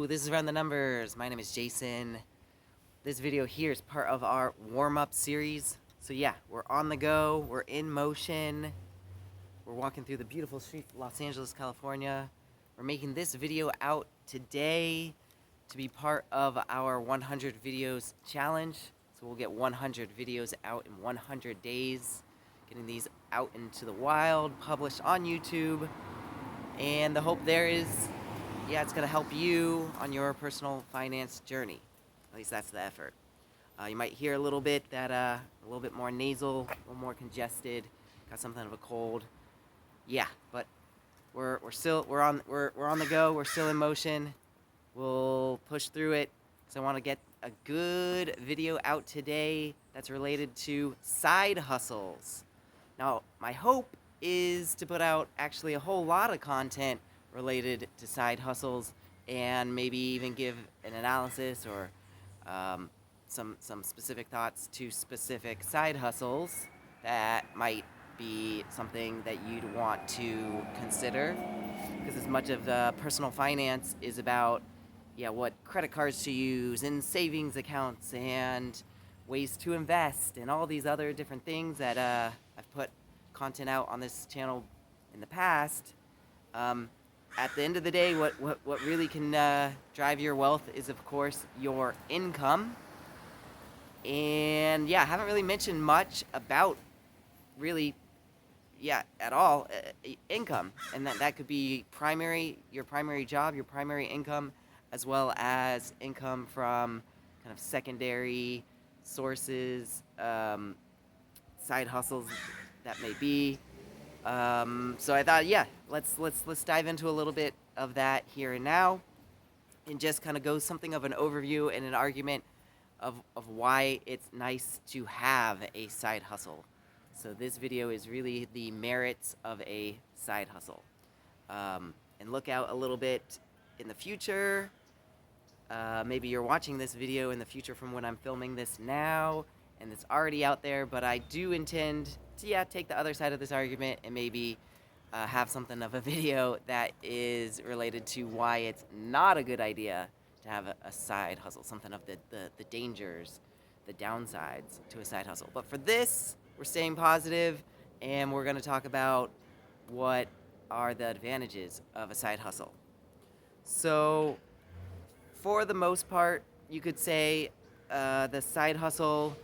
This is Run the Numbers. My name is Jason. This video here is part of our warm-up series. So yeah, we're on the go, we're in motion, we're walking through the beautiful streets of Los Angeles, California. We're making this video out today to be part of our 100 videos challenge. So we'll get 100 videos out in 100 days, getting these out into the wild, published on YouTube. And the hope there is, it's going to help you on your personal finance journey. At least that's the effort. You might hear a little bit more nasal, a little more congested, got something of a cold. Yeah, but we're on the go. We're still in motion. We'll push through it. So I want to get a good video out today that's related to side hustles. Now, my hope is to put out actually a whole lot of content related to side hustles, and maybe even give an analysis or some specific thoughts to specific side hustles that might be something that you'd want to consider. Because as much of personal finance is about what credit cards to use and savings accounts and ways to invest and all these other different things that I've put content out on this channel in the past, at the end of the day, what really can drive your wealth is, of course, your income. And I haven't really mentioned much about at all income, and that could be your primary job, your primary income, as well as income from kind of secondary sources, side hustles that may be. So I thought, let's dive into a little bit of that here and now, and just kind of go something of an overview and an argument of why it's nice to have a side hustle. So this video is really the merits of a side hustle. And look out a little bit in the future. Maybe you're watching this video in the future from when I'm filming this now, and it's already out there, but I do intend to take the other side of this argument and maybe have something of a video that is related to why it's not a good idea to have a side hustle, something of the dangers, the downsides to a side hustle. But for this, we're staying positive, and we're going to talk about what are the advantages of a side hustle. So for the most part, you could say the side hustle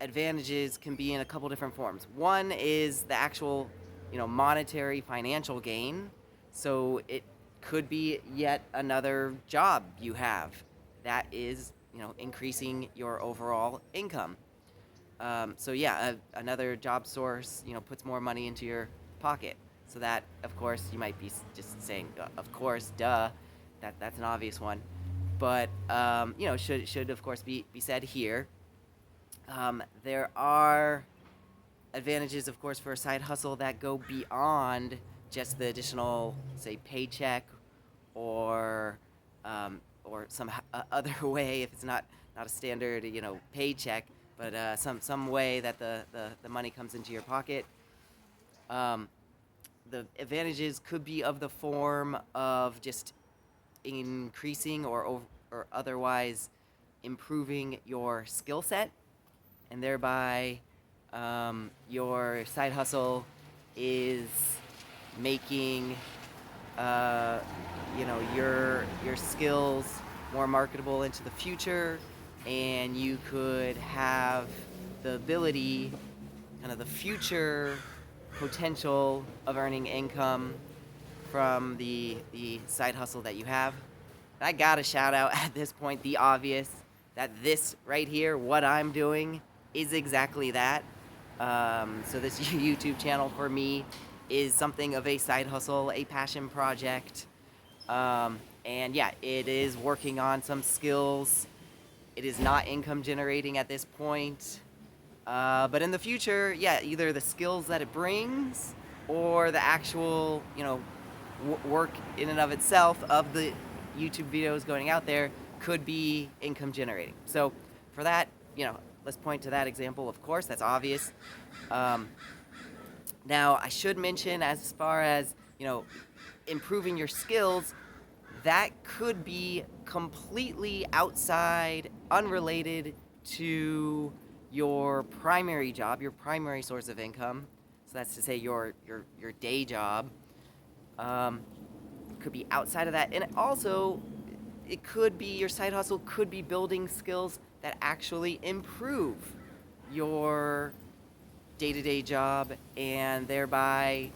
advantages can be in a couple different forms. One is the actual, monetary financial gain. So it could be yet another job you have that is, increasing your overall income. Another job source, puts more money into your pocket. So that, of course, you might be just saying, of course, duh, that's an obvious one. But, should of course be said here. There are advantages, of course, for a side hustle that go beyond just the additional, say, paycheck or some other way, if it's not a standard, paycheck, but some way that the money comes into your pocket. The advantages could be of the form of just increasing or otherwise improving your skill set, and thereby your side hustle is making your skills more marketable into the future, and you could have the ability, kind of the future potential of earning income from the side hustle that you have. And I gotta shout out at this point the obvious, that this right here, what I'm doing, is exactly that. So this YouTube channel for me is something of a side hustle, a passion project. It is working on some skills. It is not income generating at this point. But in the future, either the skills that it brings or the actual, work in and of itself of the YouTube videos going out there could be income generating. So for that, let's point to that example. Of course, that's obvious. Now, I should mention, as far as, improving your skills, that could be completely outside, unrelated to your primary job, your primary source of income. So that's to say your day job. Um, could be outside of that, and also it could be your side hustle could be building skills that actually improve your day-to-day job, and thereby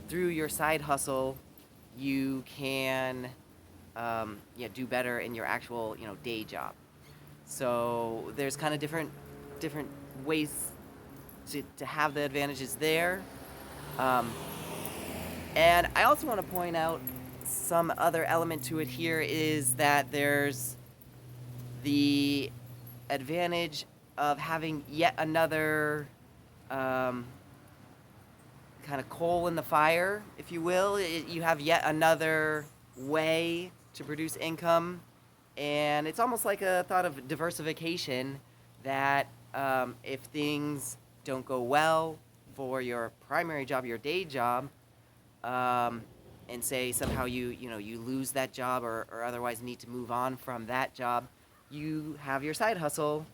through your side hustle you can do better in your actual day job. So there's kind of different ways to have the advantages there. Um, and I also want to point out some other element to it here is that there's the advantage of having yet another um, kind of coal in the fire, if you will. You have yet another way to produce income, and it's almost like a thought of diversification that if things don't go well for your primary job, your day job, and say somehow you lose that job or otherwise need to move on from that job, you have your side hustle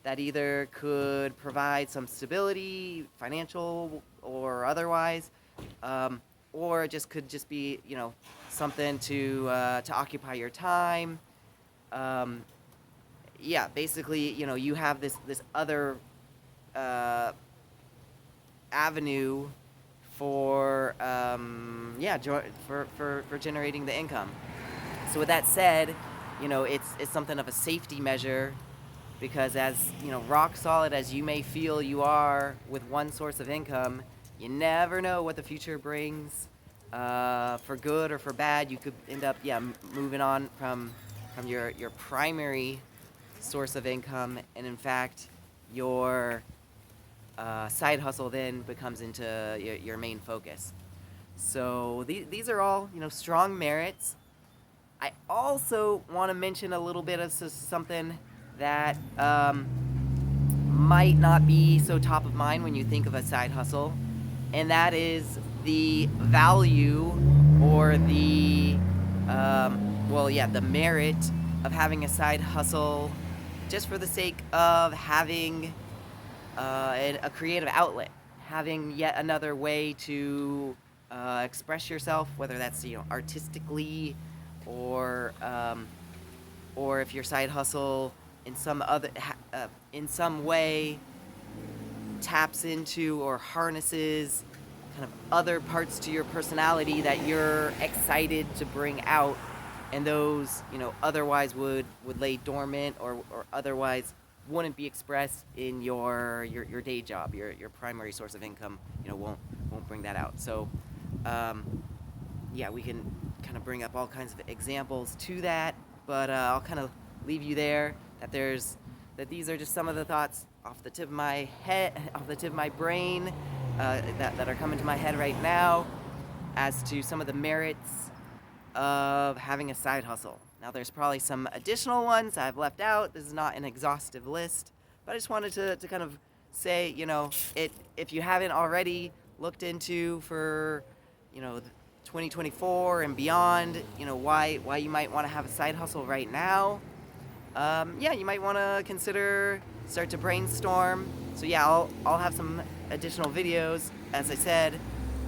that either could provide some stability, financial or otherwise, or it just could just be something to occupy your time. Um, yeah, basically you have this other uh, avenue for for generating the income. So with that said, it's something of a safety measure, because as rock solid as you may feel you are with one source of income, you never know what the future brings. For good or for bad, you could end up moving on from your primary source of income, and in fact your side hustle then becomes into your main focus. So these are all strong merits. I also want to mention a little bit of something that might not be so top of mind when you think of a side hustle, and that is the value or the merit of having a side hustle just for the sake of having a creative outlet, having yet another way to express yourself, whether that's artistically, or if your side hustle in some way taps into or harnesses kind of other parts to your personality that you're excited to bring out, and those otherwise would lay dormant or otherwise wouldn't be expressed in your day job. Your primary source of income won't bring that out. So we can kind of bring up all kinds of examples to that, but I'll kind of leave you there that these are just some of the thoughts off the tip of my head, off the tip of my brain, that are coming to my head right now as to some of the merits of having a side hustle. Now there's probably some additional ones I've left out. This is not an exhaustive list, but I just wanted to kind of say, if you haven't already looked into for 2024 and beyond, why you might want to have a side hustle right now. You might want to start to brainstorm. So I'll have some additional videos. As I said,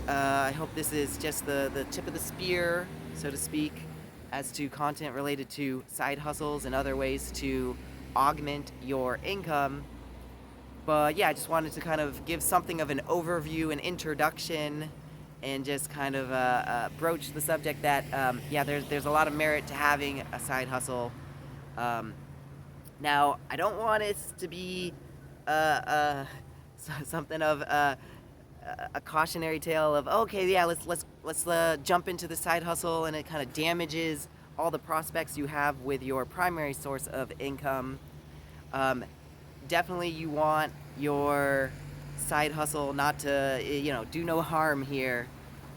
I hope this is just the tip of the spear, so to speak, as to content related to side hustles and other ways to augment your income. But I just wanted to kind of give something of an overview, an introduction, and just kind of broach the subject that there's a lot of merit to having a side hustle. Now I don't want it to be something of a cautionary tale of let's jump into the side hustle and it kind of damages all the prospects you have with your primary source of income. Definitely you want your side hustle not to do no harm here.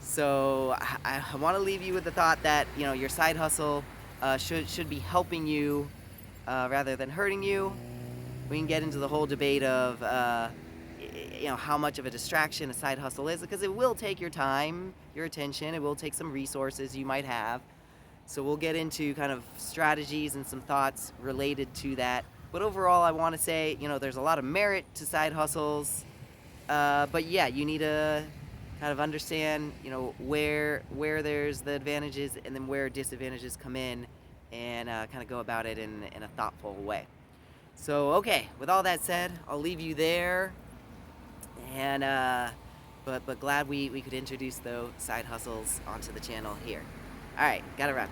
So I want to leave you with the thought that your side hustle should be helping you rather than hurting you. We can get into the whole debate of how much of a distraction a side hustle is, because it will take your time, your attention, it will take some resources you might have. So we'll get into kind of strategies and some thoughts related to that. But overall, I want to say, there's a lot of merit to side hustles. But yeah, you need to kind of understand, where there's the advantages and then where disadvantages come in, and kind of go about it in a thoughtful way. So, okay, with all that said, I'll leave you there. And, but glad we could introduce, though, side hustles onto the channel here. All right, gotta wrap.